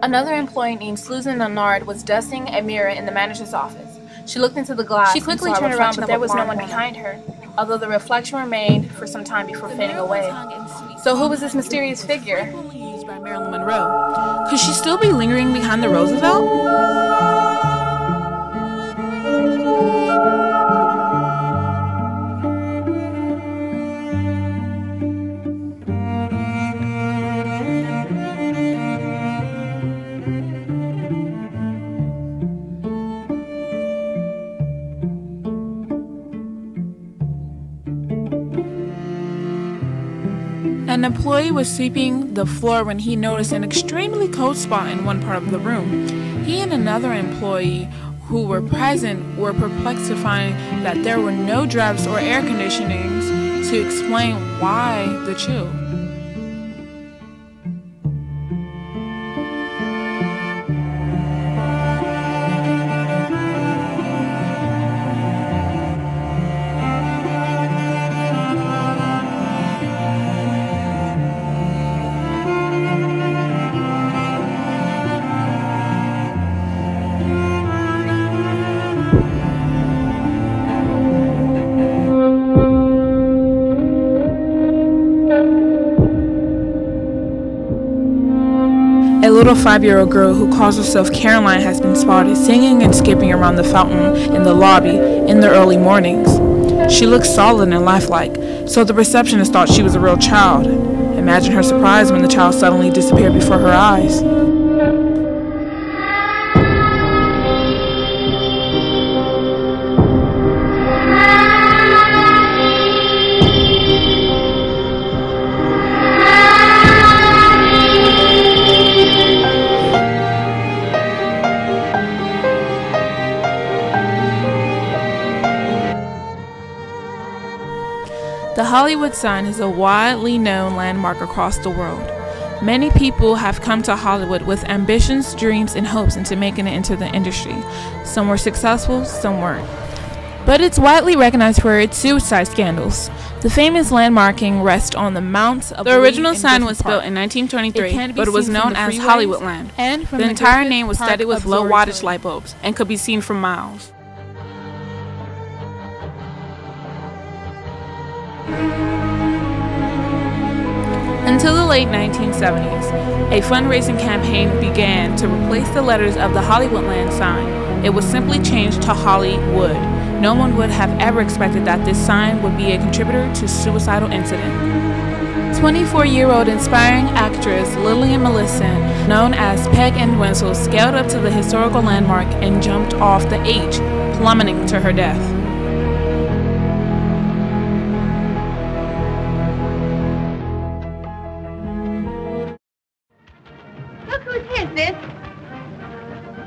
Another employee named Susan Nunard was dusting a mirror in the manager's office. She looked into the glass. She quickly turned around, but there was no one behind her, although the reflection remained for some time before fading away. So who was this mysterious figure? Frequently used by Marilyn Monroe. Could she still be lingering behind the Roosevelt? An employee was sweeping the floor when he noticed an extremely cold spot in one part of the room. He and another employee who were present were perplexed to find that there were no drafts or air conditionings to explain why the chill. A little 5-year-old girl who calls herself Caroline has been spotted singing and skipping around the fountain in the lobby in the early mornings. She looks solid and lifelike, so the receptionist thought she was a real child. Imagine her surprise when the child suddenly disappeared before her eyes. The Hollywood sign is a widely known landmark across the world. Many people have come to Hollywood with ambitions, dreams, and hopes into making it into the industry. Some were successful, some weren't. But it's widely recognized for its suicide scandals. The famous landmarking rests on the Mount of The original sign was built in 1923, but it was known as Hollywoodland. The entire name was studded with low wattage light bulbs and could be seen from miles. Until the late 1970s, a fundraising campaign began to replace the letters of the Hollywoodland sign. It was simply changed to Hollywood. No one would have ever expected that this sign would be a contributor to suicidal incident. 24-year-old inspiring actress Lillian Millicent, known as Peg Entwistle, scaled up to the historical landmark and jumped off the H, plummeting to her death.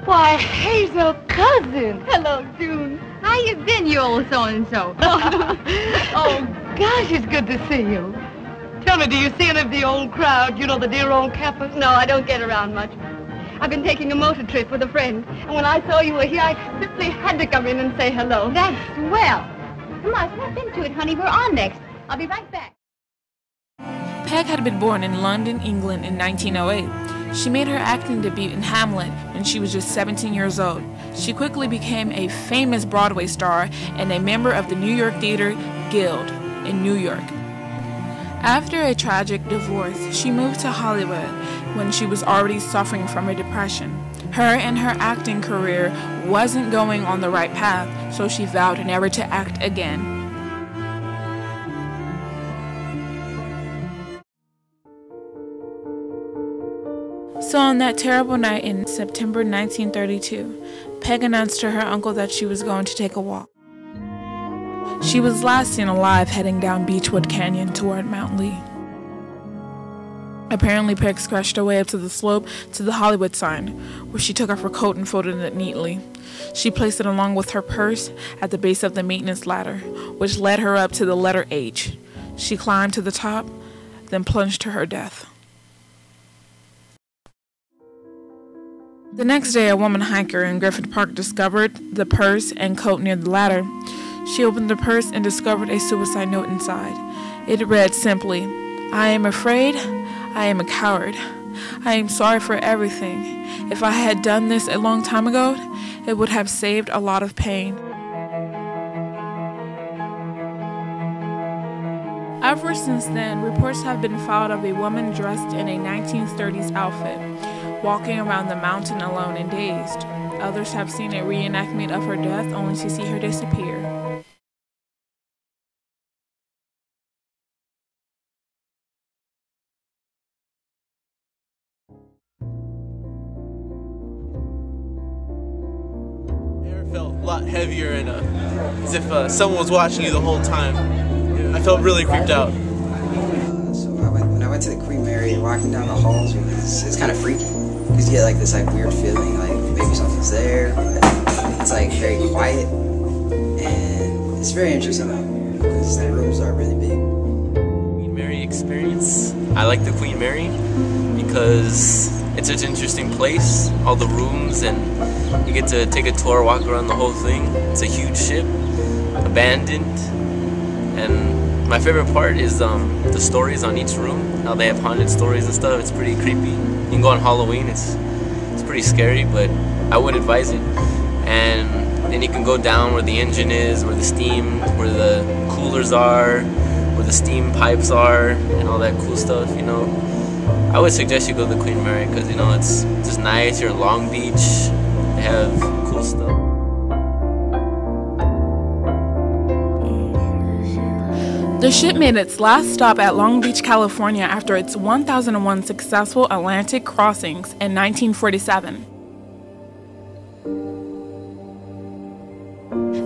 Why, Hazel, cousin. Hello, June. How you been, you old so-and-so? Oh, gosh, it's good to see you. Tell me, do you see any of the old crowd? You know, the dear old Kappas? No, I don't get around much. I've been taking a motor trip with a friend, and when I saw you were here, I simply had to come in and say hello. That's swell. Come on, step into it, honey. We're on next. I'll be right back. Peg had been born in London, England in 1908. She made her acting debut in Hamlet when she was just 17 years old. She quickly became a famous Broadway star and a member of the New York Theater Guild in New York. After a tragic divorce, she moved to Hollywood when she was already suffering from a depression. Her and her acting career wasn't going on the right path, so she vowed never to act again. So on that terrible night in September 1932, Peg announced to her uncle that she was going to take a walk. She was last seen alive heading down Beechwood Canyon toward Mount Lee. Apparently, Peg scratched her way up to the slope to the Hollywood sign, where she took off her coat and folded it neatly. She placed it along with her purse at the base of the maintenance ladder, which led her up to the letter H. She climbed to the top, then plunged to her death. The next day, a woman hiker in Griffith Park discovered the purse and coat near the ladder. She opened the purse and discovered a suicide note inside. It read simply, "I am afraid, I am a coward. I am sorry for everything. If I had done this a long time ago, it would have saved a lot of pain. Ever since then, reports have been filed of a woman dressed in a 1930s outfit, walking around the mountain alone and dazed. Others have seen a reenactment of her death only to see her disappear. Air felt a lot heavier and as if someone was watching you the whole time. I felt really creeped out. So when I went to the Queen Mary, walking down the halls, it's kind of freaky. Because you get like this like weird feeling, like maybe something's there. It's like very quiet, and it's very interesting though, because the rooms are really big. Queen Mary experience. I like the Queen Mary because it's such an interesting place, all the rooms, and you get to take a tour, walk around the whole thing. It's a huge ship, abandoned, and my favorite part is the stories on each room, how they have haunted stories and stuff. It's pretty creepy. You can go on Halloween, it's pretty scary, but I would advise it. And then you can go down where the engine is, where the steam, where the coolers are, where the steam pipes are, and all that cool stuff, you know. I would suggest you go to the Queen Mary because, you know, it's just nice. You're in Long Beach, they have cool stuff. The ship made its last stop at Long Beach, California after its 1001 successful Atlantic crossings in 1947.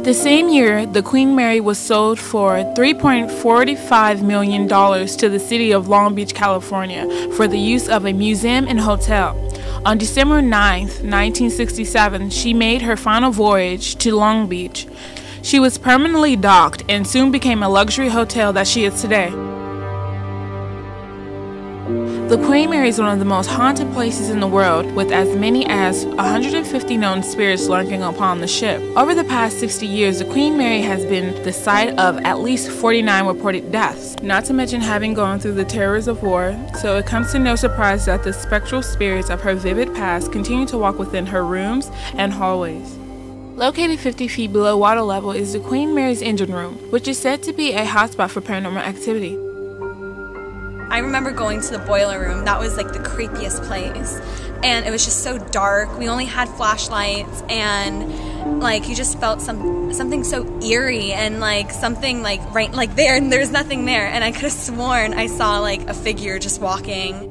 The same year, the Queen Mary was sold for $3.45 million to the city of Long Beach, California for the use of a museum and hotel. On December 9, 1967, she made her final voyage to Long Beach. She was permanently docked and soon became a luxury hotel that she is today. The Queen Mary is one of the most haunted places in the world, with as many as 150 known spirits lurking upon the ship. Over the past 60 years, the Queen Mary has been the site of at least 49 reported deaths, not to mention having gone through the terrors of war, so it comes to no surprise that the spectral spirits of her vivid past continue to walk within her rooms and hallways. Located 50 feet below water level is the Queen Mary's engine room, which is said to be a hotspot for paranormal activity. I remember going to the boiler room. That was like the creepiest place. And it was just so dark. We only had flashlights, and like you just felt something so eerie, and like something like right like there, and there's nothing there. And I could have sworn I saw like a figure just walking.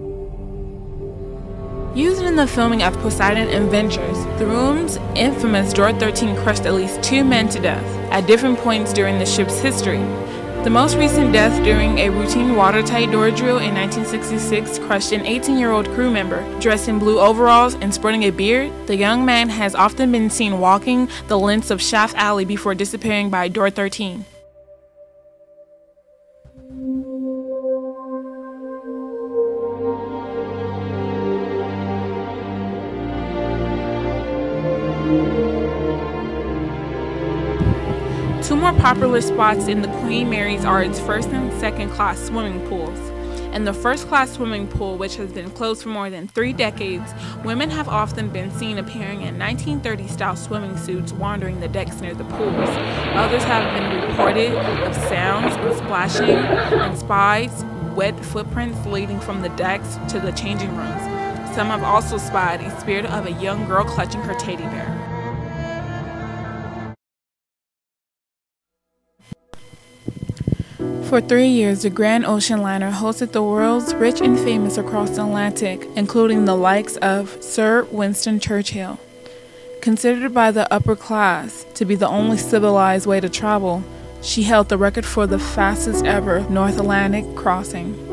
Used in the filming of Poseidon Adventures, the room's infamous Door 13 crushed at least 2 men to death at different points during the ship's history. The most recent death during a routine watertight door drill in 1966 crushed an 18-year-old crew member. Dressed in blue overalls and sporting a beard, the young man has often been seen walking the lengths of Shaft Alley before disappearing by Door 13. Two more popular spots in the Queen Mary's are its first and second class swimming pools. In the first class swimming pool, which has been closed for more than 3 decades, women have often been seen appearing in 1930s style swimming suits wandering the decks near the pools. Others have been reported of sounds and splashing and spies, wet footprints leading from the decks to the changing rooms. Some have also spied a spirit of a young girl clutching her teddy bear. For 3 years, the Grand Ocean Liner hosted the world's rich and famous across the Atlantic, including the likes of Sir Winston Churchill. Considered by the upper class to be the only civilized way to travel, she held the record for the fastest ever North Atlantic crossing.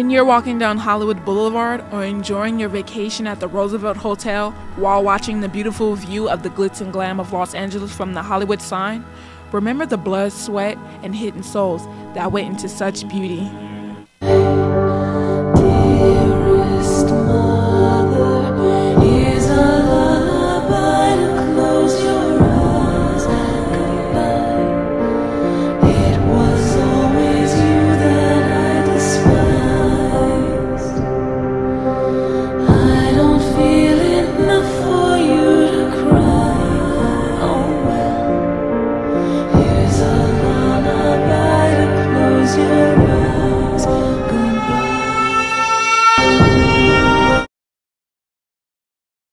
When you're walking down Hollywood Boulevard or enjoying your vacation at the Roosevelt Hotel while watching the beautiful view of the glitz and glam of Los Angeles from the Hollywood sign, remember the blood, sweat, and hidden souls that went into such beauty.